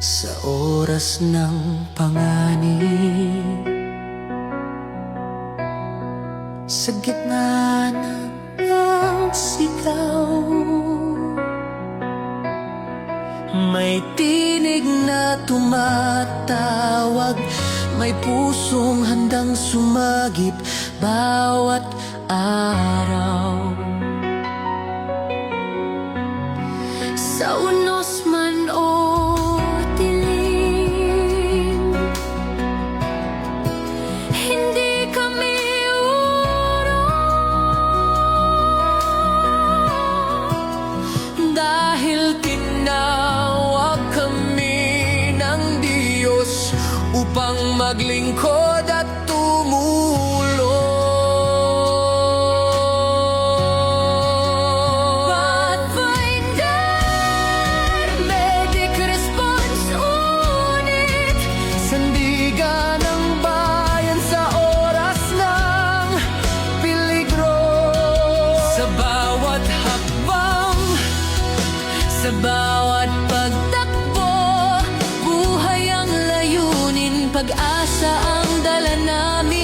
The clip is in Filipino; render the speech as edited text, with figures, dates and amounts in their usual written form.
Sa oras ng panganib, sa gitna ng sigaw, may tinig na tumatawag, may pusong handang sumagip bawat araw. Sa unos man o dilim, hindi kami urong, dahil tinawag kami ng Diyos upang maglingkod at tumulong. Sandigan ng bayan sa oras ng peligro. Sa bawat hakbang, sa bawat pagtakbo, buhay ang layunin, pag-asa ang dala namin.